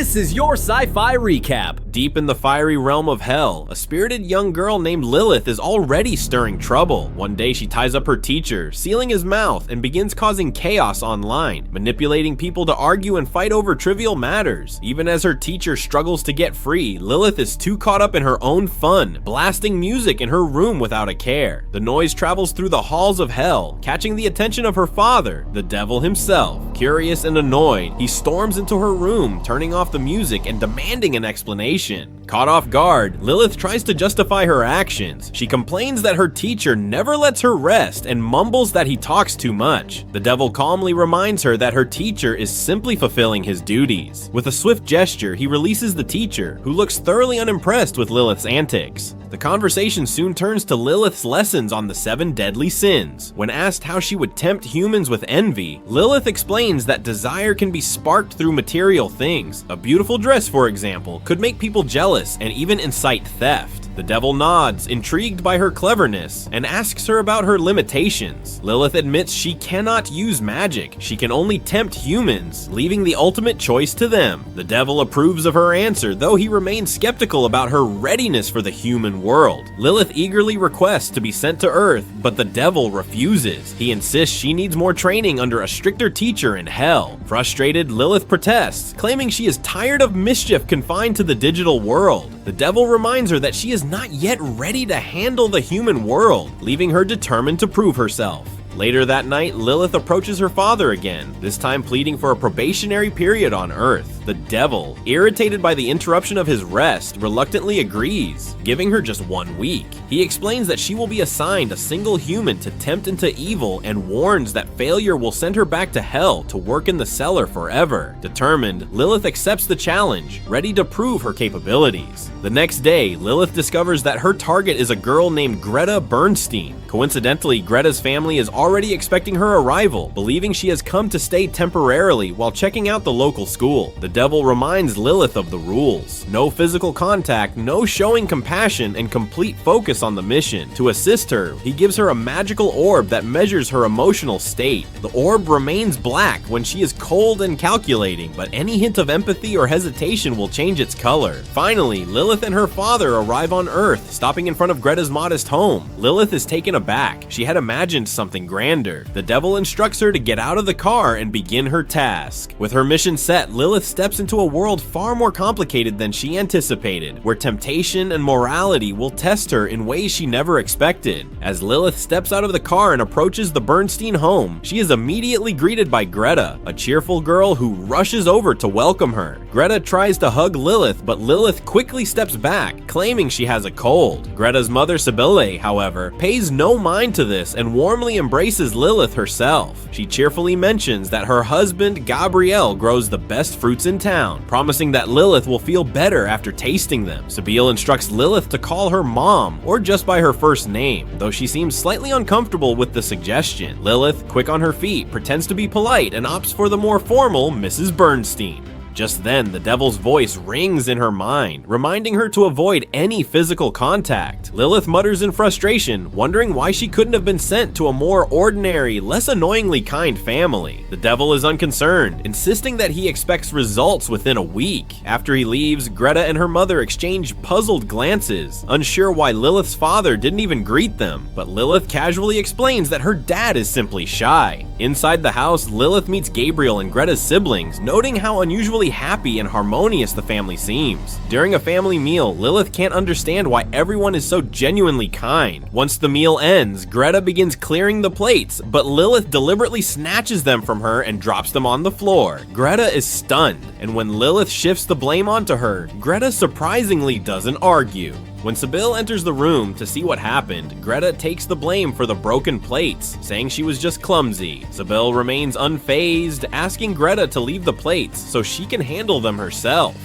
This is your sci-fi recap. Deep in the fiery realm of hell, a spirited young girl named Lilith is already stirring trouble. One day she ties up her teacher, sealing his mouth, and begins causing chaos online, manipulating people to argue and fight over trivial matters. Even as her teacher struggles to get free, Lilith is too caught up in her own fun, blasting music in her room without a care. The noise travels through the halls of hell, catching the attention of her father, the devil himself. Curious and annoyed, he storms into her room, turning off the music and demanding an explanation. Caught off guard, Lilith tries to justify her actions. She complains that her teacher never lets her rest and mumbles that he talks too much. The devil calmly reminds her that her teacher is simply fulfilling his duties. With a swift gesture, he releases the teacher, who looks thoroughly unimpressed with Lilith's antics. The conversation soon turns to Lilith's lessons on the 7 deadly sins. When asked how she would tempt humans with envy, Lilith explains that desire can be sparked through material things. A beautiful dress, for example, could make people jealous and even incite theft. The devil nods, intrigued by her cleverness, and asks her about her limitations. Lilith admits she cannot use magic. She can only tempt humans, leaving the ultimate choice to them. The devil approves of her answer, though he remains skeptical about her readiness for the human world. Lilith eagerly requests to be sent to Earth, but the devil refuses. He insists she needs more training under a stricter teacher in hell. Frustrated, Lilith protests, claiming she is tired of mischief confined to the digital world. The devil reminds her that she is not yet ready to handle the human world, leaving her determined to prove herself. Later that night, Lilith approaches her father again, this time pleading for a probationary period on Earth. The devil, irritated by the interruption of his rest, reluctantly agrees, giving her just 1 week. He explains that she will be assigned a single human to tempt into evil and warns that failure will send her back to hell to work in the cellar forever. Determined, Lilith accepts the challenge, ready to prove her capabilities. The next day, Lilith discovers that her target is a girl named Greta Bernstein. Coincidentally, Greta's family is already expecting her arrival, believing she has come to stay temporarily while checking out the local school. The devil reminds Lilith of the rules. No physical contact, no showing compassion, and complete focus on the mission. To assist her, he gives her a magical orb that measures her emotional state. The orb remains black when she is cold and calculating, but any hint of empathy or hesitation will change its color. Finally, Lilith and her father arrive on Earth, stopping in front of Greta's modest home. Lilith is taken aback. She had imagined something grander. The devil instructs her to get out of the car and begin her task. With her mission set, Lilith steps into a world far more complicated than she anticipated, where temptation and morality will test her in ways she never expected. As Lilith steps out of the car and approaches the Bernstein home, she is immediately greeted by Greta, a cheerful girl who rushes over to welcome her. Greta tries to hug Lilith, but Lilith quickly steps back, claiming she has a cold. Greta's mother, Sibylle, however, pays no mind to this and warmly embraces Lilith herself. She cheerfully mentions that her husband, Gabriel, grows the best fruits in town, promising that Lilith will feel better after tasting them. Sibylle instructs Lilith to call her mom, or just by her first name, though she seems slightly uncomfortable with the suggestion. Lilith, quick on her feet, pretends to be polite and opts for the more formal Mrs. Bernstein. Just then, the devil's voice rings in her mind, reminding her to avoid any physical contact. Lilith mutters in frustration, wondering why she couldn't have been sent to a more ordinary, less annoyingly kind family. The devil is unconcerned, insisting that he expects results within a week. After he leaves, Greta and her mother exchange puzzled glances, unsure why Lilith's father didn't even greet them. But Lilith casually explains that her dad is simply shy. Inside the house, Lilith meets Gabriel and Greta's siblings, noting how unusually happy and harmonious the family seems. During a family meal, Lilith can't understand why everyone is so genuinely kind. Once the meal ends, Greta begins clearing the plates, but Lilith deliberately snatches them from her and drops them on the floor. Greta is stunned, and when Lilith shifts the blame onto her, Greta surprisingly doesn't argue. When Sibylle enters the room to see what happened, Greta takes the blame for the broken plates, saying she was just clumsy. Sibylle remains unfazed, asking Greta to leave the plates so she can handle them herself.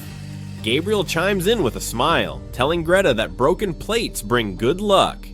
Gabriel chimes in with a smile, telling Greta that broken plates bring good luck.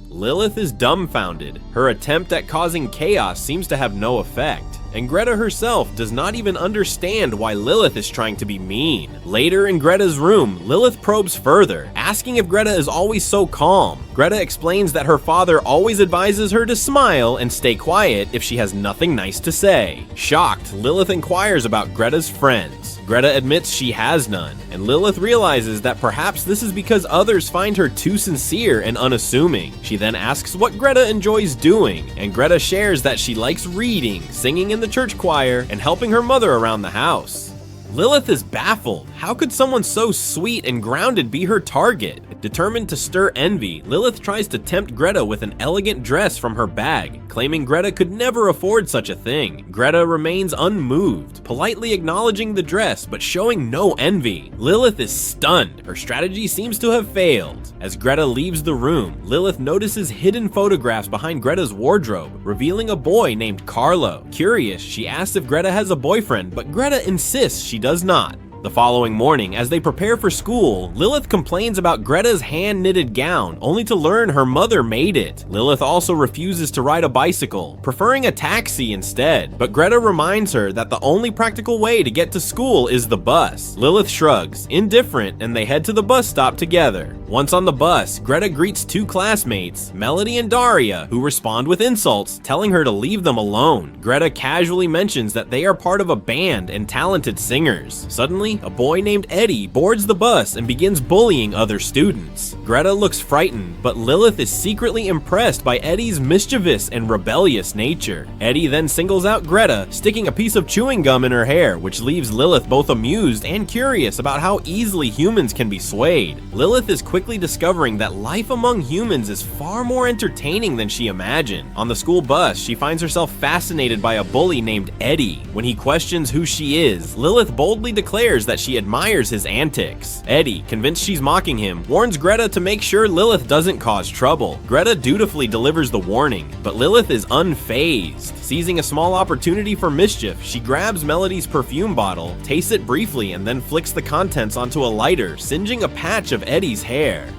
Lilith is dumbfounded. Her attempt at causing chaos seems to have no effect, and Greta herself does not even understand why Lilith is trying to be mean. Later in Greta's room, Lilith probes further, asking if Greta is always so calm. Greta explains that her father always advises her to smile and stay quiet if she has nothing nice to say. Shocked, Lilith inquires about Greta's friends. Greta admits she has none, and Lilith realizes that perhaps this is because others find her too sincere and unassuming. She then asks what Greta enjoys doing, and Greta shares that she likes reading, singing in the church choir, and helping her mother around the house. Lilith is baffled. How could someone so sweet and grounded be her target? Determined to stir envy, Lilith tries to tempt Greta with an elegant dress from her bag, claiming Greta could never afford such a thing. Greta remains unmoved, politely acknowledging the dress but showing no envy. Lilith is stunned. Her strategy seems to have failed. As Greta leaves the room, Lilith notices hidden photographs behind Greta's wardrobe, revealing a boy named Carlo. Curious, she asks if Greta has a boyfriend, but Greta insists she does not. The following morning, as they prepare for school, Lilith complains about Greta's hand-knitted gown, only to learn her mother made it. Lilith also refuses to ride a bicycle, preferring a taxi instead, but Greta reminds her that the only practical way to get to school is the bus. Lilith shrugs, indifferent, and they head to the bus stop together. Once on the bus, Greta greets two classmates, Melody and Daria, who respond with insults, telling her to leave them alone. Greta casually mentions that they are part of a band and talented singers. Suddenly, a boy named Eddie boards the bus and begins bullying other students. Greta looks frightened, but Lilith is secretly impressed by Eddie's mischievous and rebellious nature. Eddie then singles out Greta, sticking a piece of chewing gum in her hair, which leaves Lilith both amused and curious about how easily humans can be swayed. Lilith is quickly discovering that life among humans is far more entertaining than she imagined. On the school bus, she finds herself fascinated by a bully named Eddie. When he questions who she is, Lilith boldly declares that she admires his antics. Eddie, convinced she's mocking him, warns Greta to make sure Lilith doesn't cause trouble. Greta dutifully delivers the warning, but Lilith is unfazed. Seizing a small opportunity for mischief, she grabs Melody's perfume bottle, tastes it briefly, and then flicks the contents onto a lighter, singeing a patch of Eddie's hair.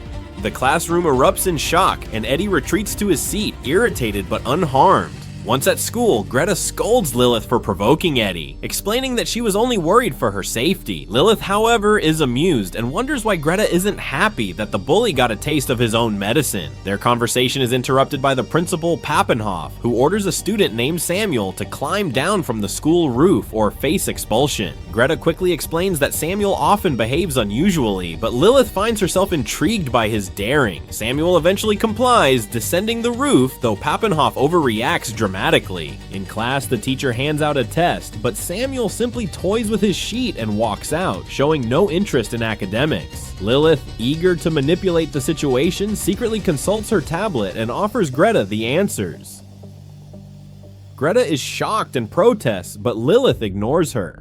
The classroom erupts in shock, and Eddie retreats to his seat, irritated but unharmed. Once at school, Greta scolds Lilith for provoking Eddie, explaining that she was only worried for her safety. Lilith, however, is amused and wonders why Greta isn't happy that the bully got a taste of his own medicine. Their conversation is interrupted by the principal, Pappenhoff, who orders a student named Samuel to climb down from the school roof or face expulsion. Greta quickly explains that Samuel often behaves unusually, but Lilith finds herself intrigued by his daring. Samuel eventually complies, descending the roof, though Pappenhoff overreacts dramatically. In class, the teacher hands out a test, but Samuel simply toys with his sheet and walks out, showing no interest in academics. Lilith, eager to manipulate the situation, secretly consults her tablet and offers Greta the answers. Greta is shocked and protests, but Lilith ignores her.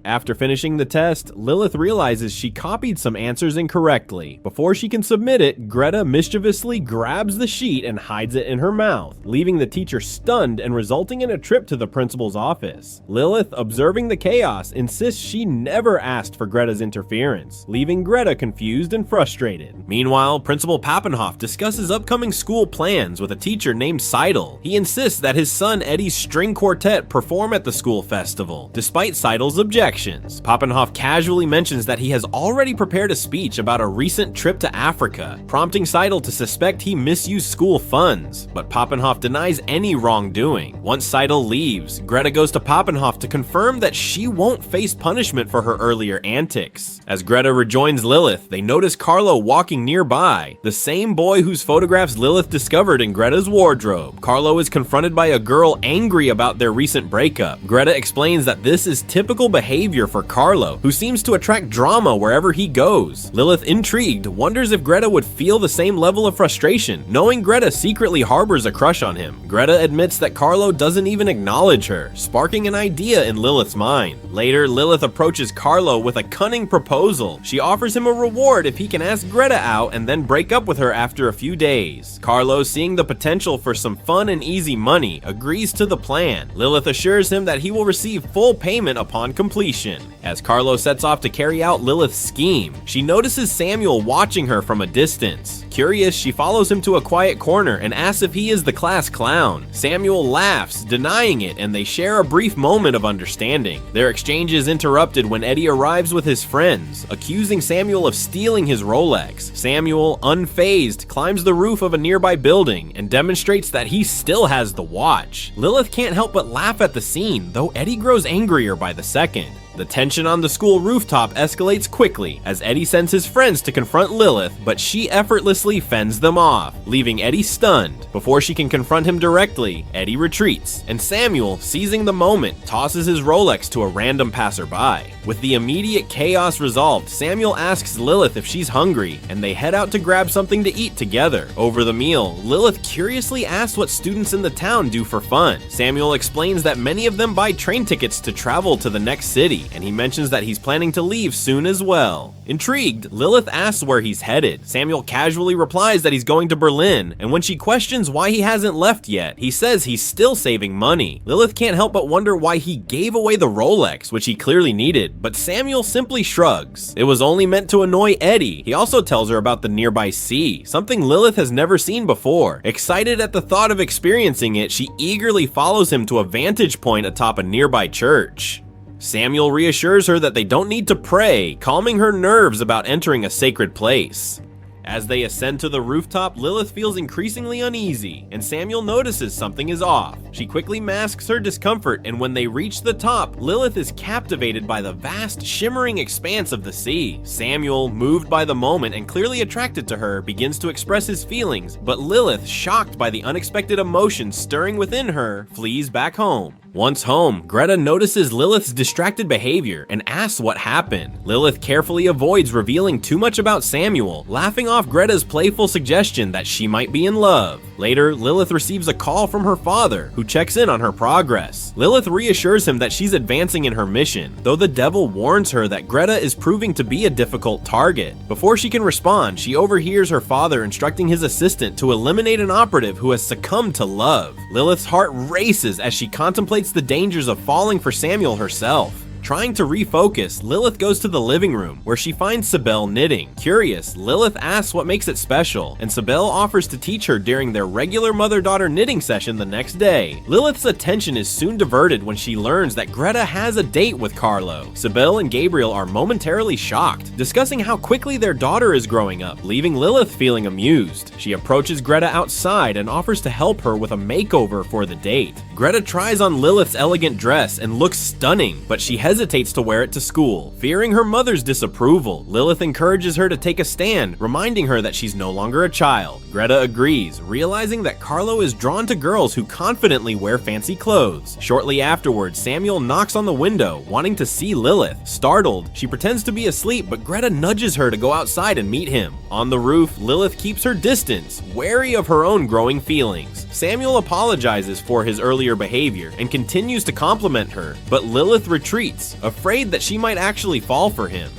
After finishing the test, Lilith realizes she copied some answers incorrectly. Before she can submit it, Greta mischievously grabs the sheet and hides it in her mouth, leaving the teacher stunned and resulting in a trip to the principal's office. Lilith, observing the chaos, insists she never asked for Greta's interference, leaving Greta confused and frustrated. Meanwhile, Principal Pappenhoff discusses upcoming school plans with a teacher named Seidel. He insists that his son Eddie's string quartet perform at the school festival, despite Seidel's objections. Pappenhoff casually mentions that he has already prepared a speech about a recent trip to Africa, prompting Seidel to suspect he misused school funds, but Pappenhoff denies any wrongdoing. Once Seidel leaves, Greta goes to Pappenhoff to confirm that she won't face punishment for her earlier antics. As Greta rejoins Lilith, they notice Carlo walking nearby, the same boy whose photographs Lilith discovered in Greta's wardrobe. Carlo is confronted by a girl angry about their recent breakup. Greta explains that this is typical behavior for Carlo, who seems to attract drama wherever he goes. Lilith, intrigued, wonders if Greta would feel the same level of frustration, knowing Greta secretly harbors a crush on him. Greta admits that Carlo doesn't even acknowledge her, sparking an idea in Lilith's mind. Later, Lilith approaches Carlo with a cunning proposal. She offers him a reward if he can ask Greta out and then break up with her after a few days. Carlo, seeing the potential for some fun and easy money, agrees to the plan. Lilith assures him that he will receive full payment upon completion. As Carlo sets off to carry out Lilith's scheme, she notices Samuel watching her from a distance. Curious, she follows him to a quiet corner and asks if he is the class clown. Samuel laughs, denying it, and they share a brief moment of understanding. Their exchange is interrupted when Eddie arrives with his friends, accusing Samuel of stealing his Rolex. Samuel, unfazed, climbs the roof of a nearby building and demonstrates that he still has the watch. Lilith can't help but laugh at the scene, though Eddie grows angrier by the second. The tension on the school rooftop escalates quickly as Eddie sends his friends to confront Lilith, but she effortlessly fends them off, leaving Eddie stunned. Before she can confront him directly, Eddie retreats, and Samuel, seizing the moment, tosses his Rolex to a random passerby. With the immediate chaos resolved, Samuel asks Lilith if she's hungry, and they head out to grab something to eat together. Over the meal, Lilith curiously asks what students in the town do for fun. Samuel explains that many of them buy train tickets to travel to the next city, and he mentions that he's planning to leave soon as well. Intrigued, Lilith asks where he's headed. Samuel casually replies that he's going to Berlin, and when she questions why he hasn't left yet, he says he's still saving money. Lilith can't help but wonder why he gave away the Rolex, which he clearly needed, but Samuel simply shrugs. It was only meant to annoy Eddie. He also tells her about the nearby sea, something Lilith has never seen before. Excited at the thought of experiencing it, she eagerly follows him to a vantage point atop a nearby church. Samuel reassures her that they don't need to pray, calming her nerves about entering a sacred place. As they ascend to the rooftop, Lilith feels increasingly uneasy, and Samuel notices something is off. She quickly masks her discomfort, and when they reach the top, Lilith is captivated by the vast, shimmering expanse of the sea. Samuel, moved by the moment and clearly attracted to her, begins to express his feelings, but Lilith, shocked by the unexpected emotions stirring within her, flees back home. Once home, Greta notices Lilith's distracted behavior and asks what happened. Lilith carefully avoids revealing too much about Samuel, laughing off Greta's playful suggestion that she might be in love. Later, Lilith receives a call from her father, who checks in on her progress. Lilith reassures him that she's advancing in her mission, though the devil warns her that Greta is proving to be a difficult target. Before she can respond, she overhears her father instructing his assistant to eliminate an operative who has succumbed to love. Lilith's heart races as she contemplates the dangers of falling for Samuel herself. Trying to refocus, Lilith goes to the living room, where she finds Sibel knitting. Curious, Lilith asks what makes it special, and Sibel offers to teach her during their regular mother-daughter knitting session the next day. Lilith's attention is soon diverted when she learns that Greta has a date with Carlo. Sibel and Gabriel are momentarily shocked, discussing how quickly their daughter is growing up, leaving Lilith feeling amused. She approaches Greta outside and offers to help her with a makeover for the date. Greta tries on Lilith's elegant dress and looks stunning, but she hesitates to wear it to school. Fearing her mother's disapproval, Lilith encourages her to take a stand, reminding her that she's no longer a child. Greta agrees, realizing that Carlo is drawn to girls who confidently wear fancy clothes. Shortly afterwards, Samuel knocks on the window, wanting to see Lilith. Startled, she pretends to be asleep, but Greta nudges her to go outside and meet him. On the roof, Lilith keeps her distance, wary of her own growing feelings. Samuel apologizes for his earlier behavior and continues to compliment her, but Lilith retreats, afraid that she might actually fall for him.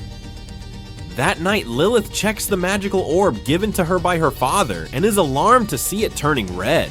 That night, Lilith checks the magical orb given to her by her father and is alarmed to see it turning red.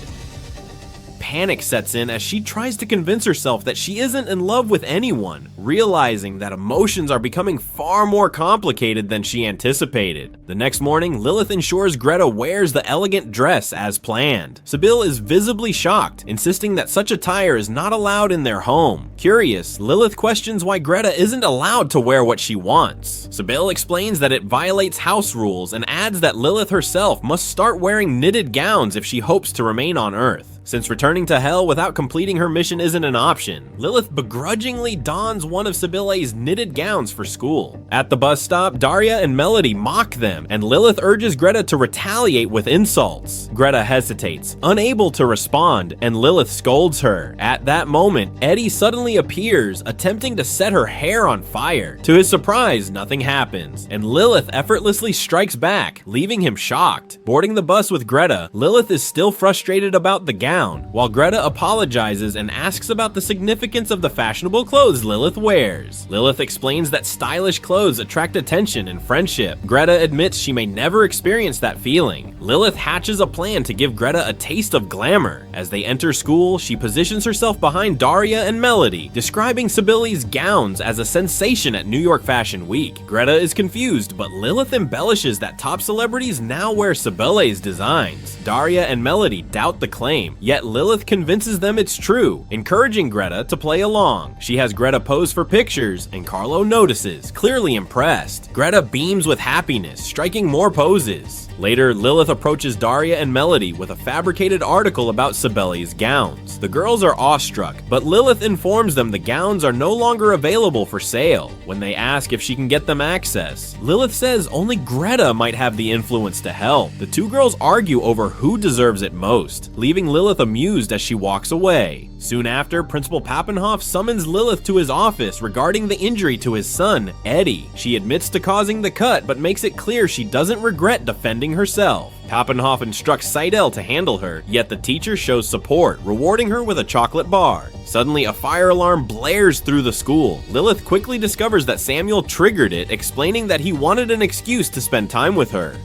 Panic sets in as she tries to convince herself that she isn't in love with anyone, realizing that emotions are becoming far more complicated than she anticipated. The next morning, Lilith ensures Greta wears the elegant dress as planned. Sibel is visibly shocked, insisting that such attire is not allowed in their home. Curious, Lilith questions why Greta isn't allowed to wear what she wants. Sibel explains that it violates house rules and adds that Lilith herself must start wearing knitted gowns if she hopes to remain on Earth. Since returning to Hell without completing her mission isn't an option, Lilith begrudgingly dons one of Sibylle's knitted gowns for school. At the bus stop, Daria and Melody mock them, and Lilith urges Greta to retaliate with insults. Greta hesitates, unable to respond, and Lilith scolds her. At that moment, Eddie suddenly appears, attempting to set her hair on fire. To his surprise, nothing happens, and Lilith effortlessly strikes back, leaving him shocked. Boarding the bus with Greta, Lilith is still frustrated about the gown, while Greta apologizes and asks about the significance of the fashionable clothes Lilith wears. Lilith explains that stylish clothes attract attention and friendship. Greta admits she may never experience that feeling. Lilith hatches a plan to give Greta a taste of glamour. As they enter school, she positions herself behind Daria and Melody, describing Sibylle's gowns as a sensation at New York Fashion Week. Greta is confused, but Lilith embellishes that top celebrities now wear Sibylle's designs. Daria and Melody doubt the claim, Yet Lilith convinces them it's true, encouraging Greta to play along. She has Greta pose for pictures, and Carlo notices, clearly impressed. Greta beams with happiness, striking more poses. Later, Lilith approaches Daria and Melody with a fabricated article about Sibelius's gowns. The girls are awestruck, but Lilith informs them the gowns are no longer available for sale. When they ask if she can get them access, Lilith says only Greta might have the influence to help. The two girls argue over who deserves it most, leaving Lilith amused as she walks away. Soon after, Principal Pappenhoff summons Lilith to his office regarding the injury to his son, Eddie. She admits to causing the cut, but makes it clear she doesn't regret defending herself. Pappenhoff instructs Seidel to handle her, yet the teacher shows support, rewarding her with a chocolate bar. Suddenly, a fire alarm blares through the school. Lilith quickly discovers that Samuel triggered it, explaining that he wanted an excuse to spend time with her.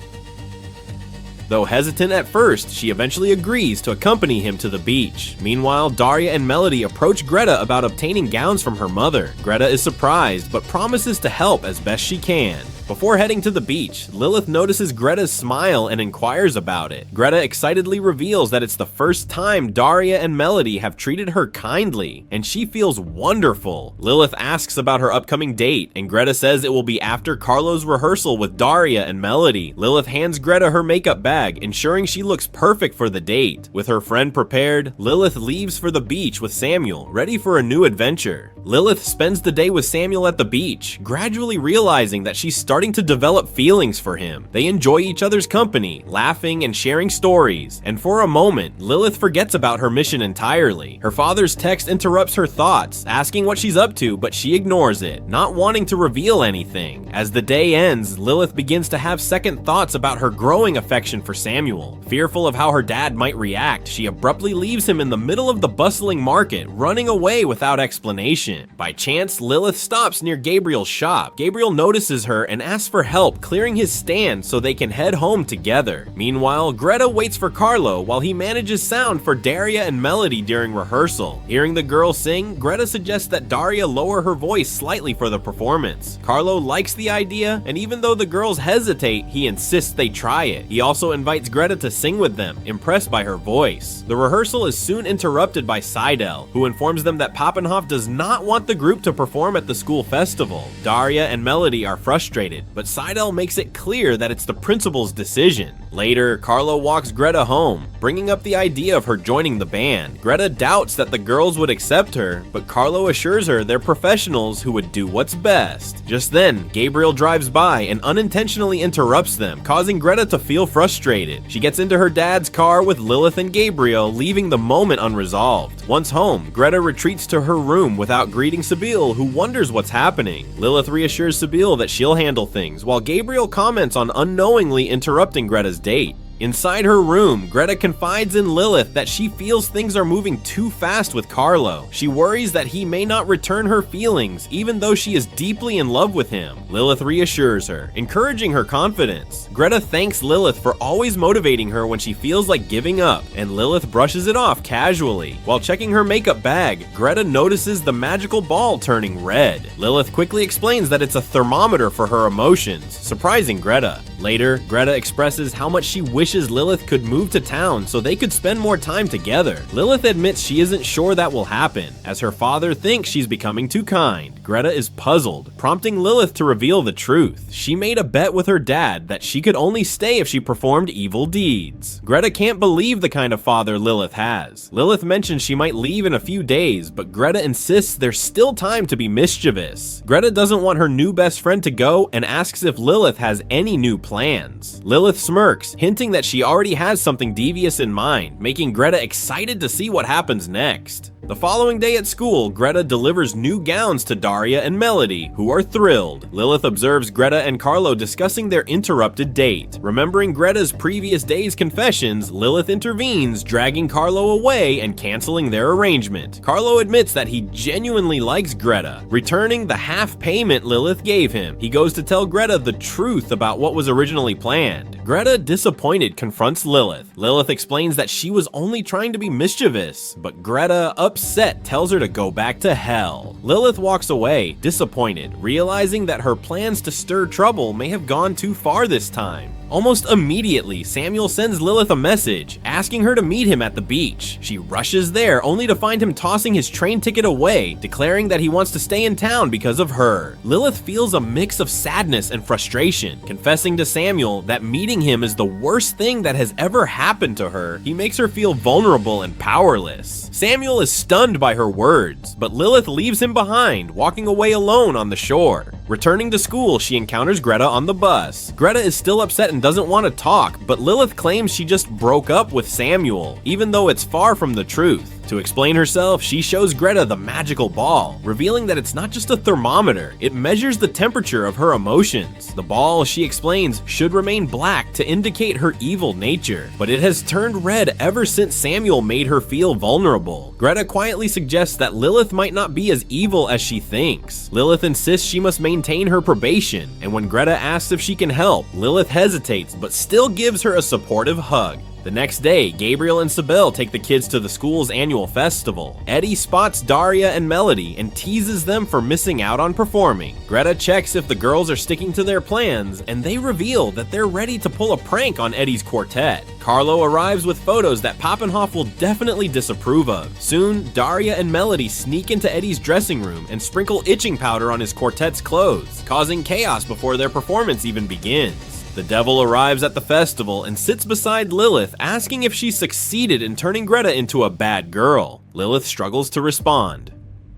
Though hesitant at first, she eventually agrees to accompany him to the beach. Meanwhile, Daria and Melody approach Greta about obtaining gowns from her mother. Greta is surprised, but promises to help as best she can. Before heading to the beach, Lilith notices Greta's smile and inquires about it. Greta excitedly reveals that it's the first time Daria and Melody have treated her kindly, and she feels wonderful. Lilith asks about her upcoming date, and Greta says it will be after Carlo's rehearsal with Daria and Melody. Lilith hands Greta her makeup bag, ensuring she looks perfect for the date. With her friend prepared, Lilith leaves for the beach with Samuel, ready for a new adventure. Lilith spends the day with Samuel at the beach, gradually realizing that she's starting to develop feelings for him. They enjoy each other's company, laughing and sharing stories, and for a moment, Lilith forgets about her mission entirely. Her father's text interrupts her thoughts, asking what she's up to, but she ignores it, not wanting to reveal anything. As the day ends, Lilith begins to have second thoughts about her growing affection for Samuel. Fearful of how her dad might react, she abruptly leaves him in the middle of the bustling market, running away without explanation. By chance, Lilith stops near Gabriel's shop. Gabriel notices her and asks for help clearing his stand so they can head home together. Meanwhile, Greta waits for Carlo while he manages sound for Daria and Melody during rehearsal. Hearing the girls sing, Greta suggests that Daria lower her voice slightly for the performance. Carlo likes the idea, and even though the girls hesitate, he insists they try it. He also invites Greta to sing with them, impressed by her voice. The rehearsal is soon interrupted by Seidel, who informs them that Pappenhoff does not want the group to perform at the school festival. Daria and Melody are frustrated, but Seidel makes it clear that it's the principal's decision. Later, Carlo walks Greta home, bringing up the idea of her joining the band. Greta doubts that the girls would accept her, but Carlo assures her they're professionals who would do what's best. Just then, Gabriel drives by and unintentionally interrupts them, causing Greta to feel frustrated. She gets into her dad's car with Lilith and Gabriel, leaving the moment unresolved. Once home, Greta retreats to her room without greeting Sibyl, who wonders what's happening. Lilith reassures Sibyl that she'll handle things, while Gabriel comments on unknowingly interrupting Greta's date. Inside her room, Greta confides in Lilith that she feels things are moving too fast with Carlo. She worries that he may not return her feelings, even though she is deeply in love with him. Lilith reassures her, encouraging her confidence. Greta thanks Lilith for always motivating her when she feels like giving up, and Lilith brushes it off casually. While checking her makeup bag, Greta notices the magical ball turning red. Lilith quickly explains that it's a thermometer for her emotions, surprising Greta. Later, Greta expresses how much she wishes Lilith could move to town so they could spend more time together. Lilith admits she isn't sure that will happen, as her father thinks she's becoming too kind. Greta is puzzled, prompting Lilith to reveal the truth. She made a bet with her dad that she could only stay if she performed evil deeds. Greta can't believe the kind of father Lilith has. Lilith mentions she might leave in a few days, but Greta insists there's still time to be mischievous. Greta doesn't want her new best friend to go and asks if Lilith has any new plans. Lilith smirks, hinting that she already has something devious in mind, making Greta excited to see what happens next. The following day at school, Greta delivers new gowns to Daria and Melody, who are thrilled. Lilith observes Greta and Carlo discussing their interrupted date. Remembering Greta's previous day's confessions, Lilith intervenes, dragging Carlo away and canceling their arrangement. Carlo admits that he genuinely likes Greta, returning the half payment Lilith gave him. He goes to tell Greta the truth about what was originally planned. Greta, disappointed, confronts Lilith. Lilith explains that she was only trying to be mischievous, but Greta, upset, tells her to go back to hell. Lilith walks away, disappointed, realizing that her plans to stir trouble may have gone too far this time. Almost immediately, Samuel sends Lilith a message, asking her to meet him at the beach. She rushes there, only to find him tossing his train ticket away, declaring that he wants to stay in town because of her. Lilith feels a mix of sadness and frustration, confessing to Samuel that meeting him is the worst thing that has ever happened to her. He makes her feel vulnerable and powerless. Samuel is stunned by her words, but Lilith leaves him behind, walking away alone on the shore. Returning to school, she encounters Greta on the bus. Greta is still upset and doesn't want to talk, but Lilith claims she just broke up with Samuel, even though it's far from the truth. To explain herself, she shows Greta the magical ball, revealing that it's not just a thermometer, it measures the temperature of her emotions. The ball, she explains, should remain black to indicate her evil nature, but it has turned red ever since Samuel made her feel vulnerable. Greta quietly suggests that Lilith might not be as evil as she thinks. Lilith insists she must maintain her probation, and when Greta asks if she can help, Lilith hesitates but still gives her a supportive hug. The next day, Gabriel and Sybil take the kids to the school's annual festival. Eddie spots Daria and Melody and teases them for missing out on performing. Greta checks if the girls are sticking to their plans, and they reveal that they're ready to pull a prank on Eddie's quartet. Carlo arrives with photos that Papenhoff will definitely disapprove of. Soon, Daria and Melody sneak into Eddie's dressing room and sprinkle itching powder on his quartet's clothes, causing chaos before their performance even begins. The devil arrives at the festival and sits beside Lilith, asking if she succeeded in turning Greta into a bad girl. Lilith struggles to respond.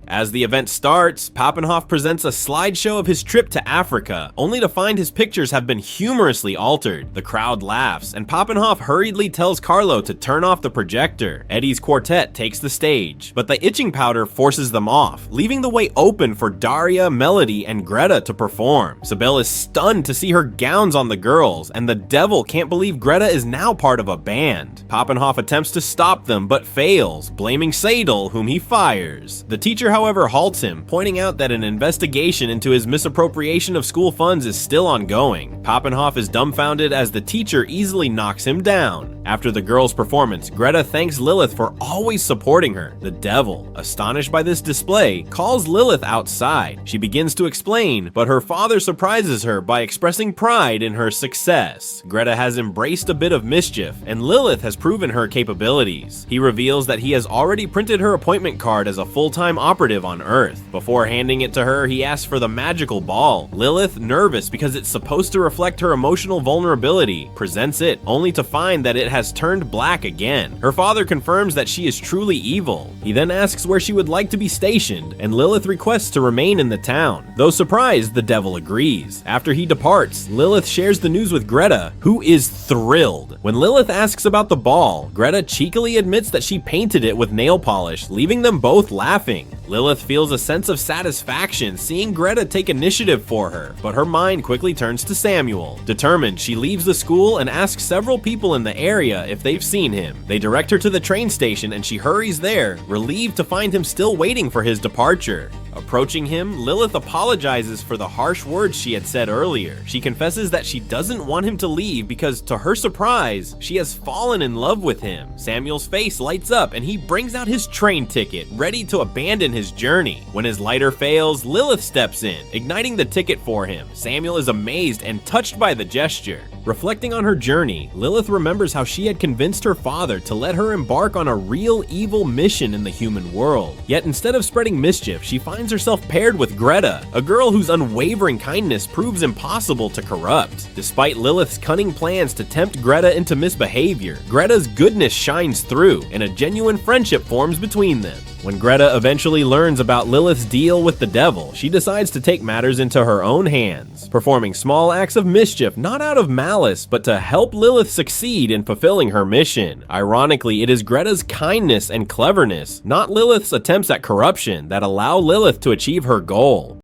As the event starts, Papenhoff presents a slideshow of his trip to Africa, only to find his pictures have been humorously altered. The crowd laughs, and Papenhoff hurriedly tells Carlo to turn off the projector. Eddie's quartet takes the stage, but the itching powder forces them off, leaving the way open for Daria, Melody, and Greta to perform. Sybil is stunned to see her gowns on the girls, and the devil can't believe Greta is now part of a band. Papenhoff attempts to stop them, but fails, blaming Seidel, whom he fires. The teacher, however, halts him, pointing out that an investigation into his misappropriation of school funds is still ongoing. Papenhoff is dumbfounded as the teacher easily knocks him down. After the girls' performance, Greta thanks Lilith for always supporting her. The devil, astonished by this display, calls Lilith outside. She begins to explain, but her father surprises her by expressing pride in her success. Greta has embraced a bit of mischief, and Lilith has proven her capabilities. He reveals that he has already printed her appointment card as a full-time operative on Earth. Before handing it to her, he asks for the magical ball. Lilith, nervous because it's supposed to reflect her emotional vulnerability, presents it, only to find that it has turned black again. Her father confirms that she is truly evil. He then asks where she would like to be stationed, and Lilith requests to remain in the town. Though surprised, the devil agrees. After he departs, Lilith shares the news with Greta, who is thrilled. When Lilith asks about the ball, Greta cheekily admits that she painted it with nail polish, leaving them both laughing. Lilith feels a sense of satisfaction seeing Greta take initiative for her, but her mind quickly turns to Samuel. Determined, she leaves the school and asks several people in the area if they've seen him. They direct her to the train station and she hurries there, relieved to find him still waiting for his departure. Approaching him, Lilith apologizes for the harsh words she had said earlier. She confesses that she doesn't want him to leave because, to her surprise, she has fallen in love with him. Samuel's face lights up and he brings out his train ticket, ready to abandon his journey. When his lighter fails, Lilith steps in, igniting the ticket for him. Samuel is amazed and touched by the gesture. Reflecting on her journey, Lilith remembers how she had convinced her father to let her embark on a real evil mission in the human world. Yet instead of spreading mischief, she finds herself paired with Greta, a girl whose unwavering kindness proves impossible to corrupt. Despite Lilith's cunning plans to tempt Greta into misbehavior, Greta's goodness shines through, and a genuine friendship forms between them. When Greta eventually learns about Lilith's deal with the devil, she decides to take matters into her own hands, performing small acts of mischief not out of malice, but to help Lilith succeed in fulfilling her mission. Ironically, it is Greta's kindness and cleverness, not Lilith's attempts at corruption, that allow Lilith to achieve her goal.